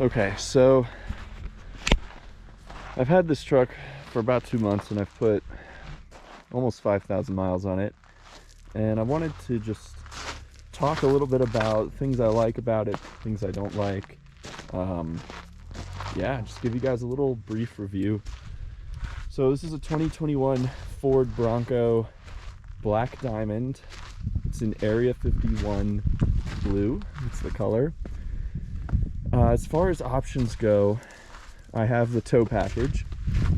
Okay, so I've had this truck for about 2 months and I've put almost 5,000 miles on it. And I wanted to just talk a little bit about things I like about it, things I don't like. Yeah, just give you guys a little brief review. So this is a 2021 Ford Bronco Black Diamond. It's in Area 51 blue, it's the color. As far as options go, I have the tow package.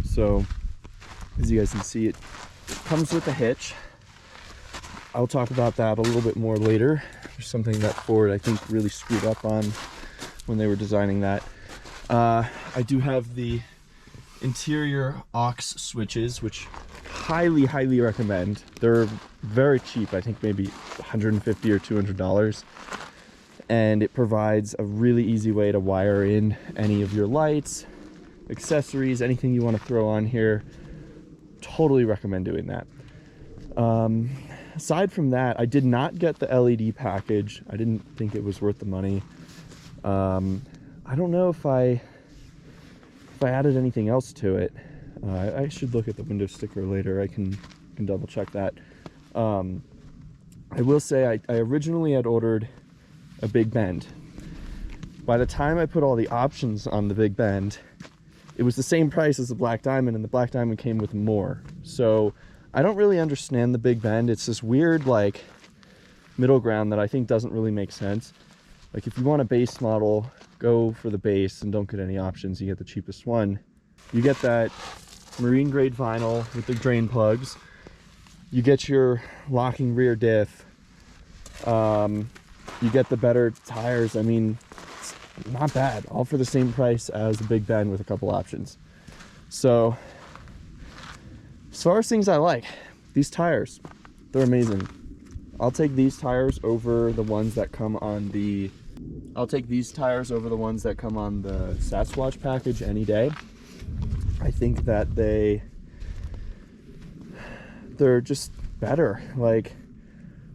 So as you guys can see, it comes with a hitch. I'll talk about that a little bit more later. There's something that Ford, I think, really screwed up on when they were designing that. I do have the interior aux switches, which highly recommend. They're very cheap, I think maybe $150 or $200, and it provides a really easy way to wire in any of your lights, accessories, anything you want to throw on here. Totally recommend doing that. Aside from that, I did not get the LED package. I didn't think it was worth the money. I don't know if I added anything else to it. I should look at the window sticker later. I can double check that. I will say I originally had ordered a big bend. By the time I put all the options on the big bend, it was the same price as the Black Diamond, and the Black Diamond came with more. So I don't really understand the big bend. It's this weird like middle ground that I think doesn't really make sense. Like if you want a base model, go for the base and don't get any options. You get the cheapest one. You get that marine grade vinyl with the drain plugs. You get your locking rear diff. You get the better tires. I mean, it's not bad. All for the same price as the Big Bend with a couple options. So as far as things I like, these tires, they're amazing. I'll take these tires over the ones that come on the Sasquatch package any day. I think that they're just better. Like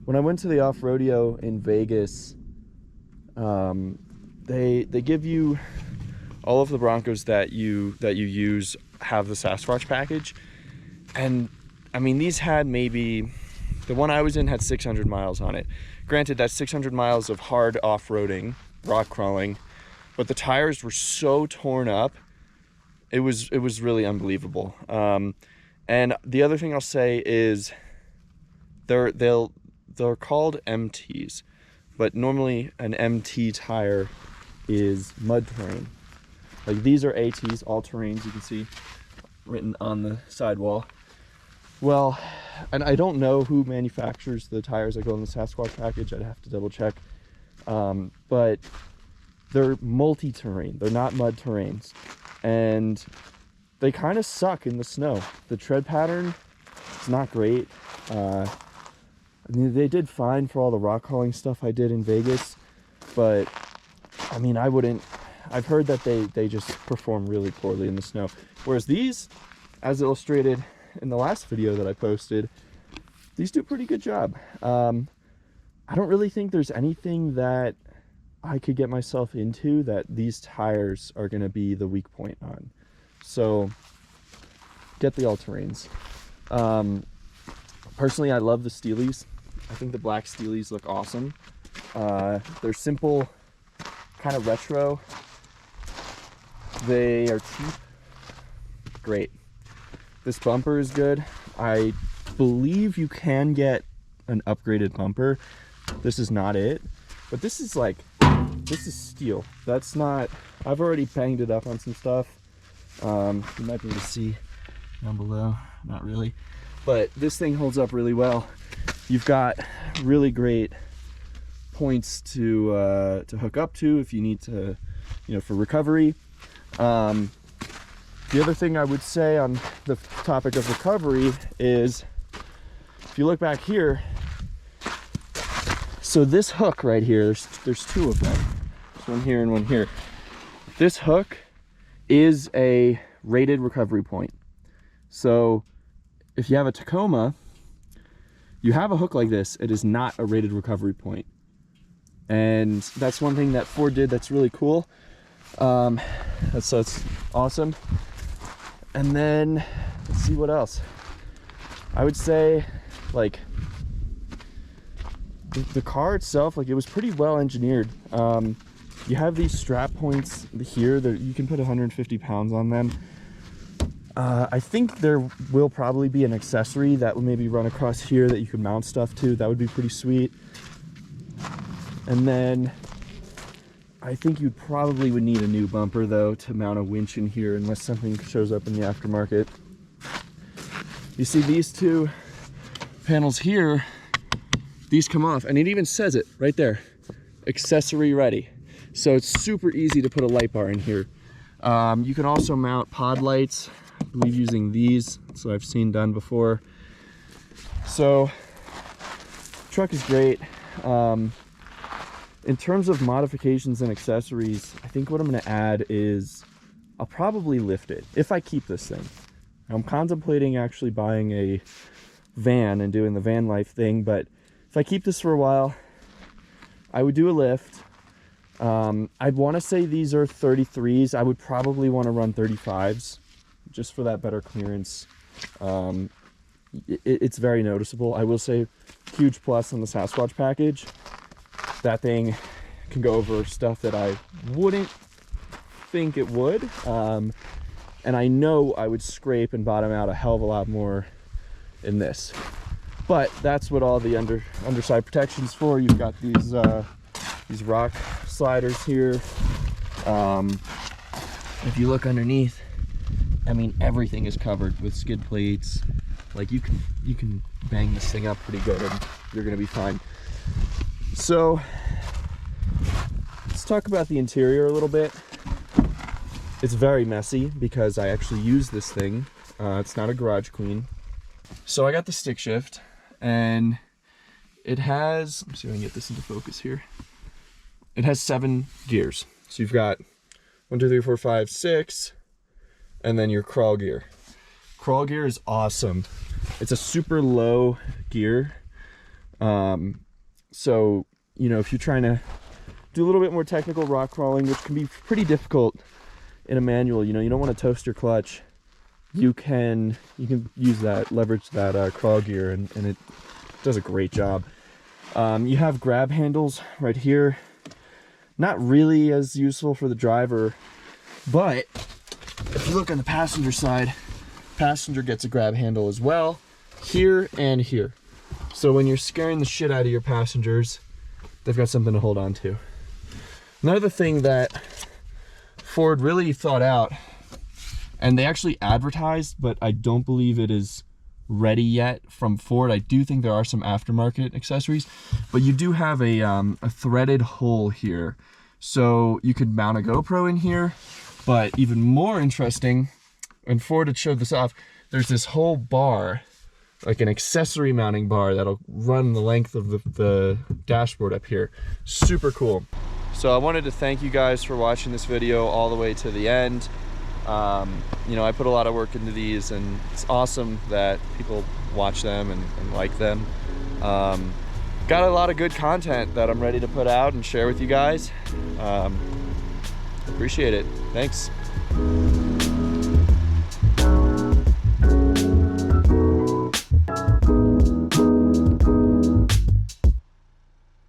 when I went to the off-rodeo in Vegas, they give you all of the Broncos that you use have the Sasquatch package, and I mean these had maybe, the one I was in had 600 miles on it. Granted, that's 600 miles of hard off-roading, rock crawling, but the tires were so torn up, it was really unbelievable. And the other thing I'll say is they're called MTs, but normally an MT tire is mud terrain. Like these are ATs, all terrains, you can see written on the sidewall. Well, and I don't know who manufactures the tires that go in the Sasquatch package. I'd have to double check. But they're multi-terrain. They're not mud terrains. And they kind of suck in the snow. The tread pattern is not great. I mean, they did fine for all the rock hauling stuff I did in Vegas. But, I mean, I've heard that they just perform really poorly in the snow. Whereas these, as illustrated in the last video that I posted, these do a pretty good job. I don't really think there's anything that I could get myself into that these tires are going to be the weak point on. So get the all-terrains. Personally, I love the Steelies. I think the black Steelies look awesome. They're simple, kind of retro. They are cheap. Great. This bumper is good. I believe you can get an upgraded bumper. This is not it, but this is steel. That's not, I've already banged it up on some stuff. You might be able to see down below, not really, but this thing holds up really well. You've got really great points to hook up to if you need to, for recovery. The other thing I would say on the topic of recovery is, if you look back here, so this hook right here, there's two of them. There's one here and one here. This hook is a rated recovery point. So if you have a Tacoma, you have a hook like this, it is not a rated recovery point. And that's one thing that Ford did that's really cool. That's awesome. And then let's see what else. I would say, like, the car itself, like, it was pretty well engineered. You have these strap points here that you can put 150 pounds on them. I think there will probably be an accessory that will maybe run across here that you can mount stuff to. That would be pretty sweet. And then I think you probably would need a new bumper though to mount a winch in here, unless something shows up in the aftermarket. You see these two panels here, these come off, and it even says it right there, accessory ready. So it's super easy to put a light bar in here. You can also mount pod lights, I believe using these, so I've seen done before. So truck is great. In terms of modifications and accessories, I think what I'm going to add is I'll probably lift it if I keep this thing. I'm contemplating actually buying a van and doing the van life thing, but if I keep this for a while, I would do a lift. I'd want to say these are 33s. I would probably want to run 35s just for that better clearance. It's very noticeable. I will say huge plus on the Sasquatch package. That thing can go over stuff that I wouldn't think it would. And I know I would scrape and bottom out a hell of a lot more in this. But that's what all the underside protection's for. You've got these rock sliders here. If you look underneath, I mean, everything is covered with skid plates. Like, you can bang this thing up pretty good and you're gonna be fine. So let's talk about the interior a little bit. It's very messy because I actually use this thing. It's not a garage queen. So I got the stick shift, and it has, let's see if I can get this into focus here. It has 7 gears. So you've got 1, 2, 3, 4, 5, 6, and then your crawl gear. Crawl gear is awesome. It's a super low gear. So, you know, if you're trying to do a little bit more technical rock crawling, which can be pretty difficult in a manual, you know, you don't want to toast your clutch, you can use that, leverage that crawl gear, and it does a great job. You have grab handles right here. Not really as useful for the driver, but if you look on the passenger side, passenger gets a grab handle as well, here and here. So when you're scaring the shit out of your passengers, they've got something to hold on to. Another thing that Ford really thought out, and they actually advertised, but I don't believe it is ready yet from Ford. I do think there are some aftermarket accessories, but you do have a threaded hole here. So you could mount a GoPro in here, but even more interesting, and Ford had showed this off, there's this whole bar, like an accessory mounting bar that'll run the length of the dashboard up here. Super cool. So I wanted to thank you guys for watching this video all the way to the end. You know, I put a lot of work into these, and it's awesome that people watch them and like them. Got a lot of good content that I'm ready to put out and share with you guys. Appreciate it. Thanks.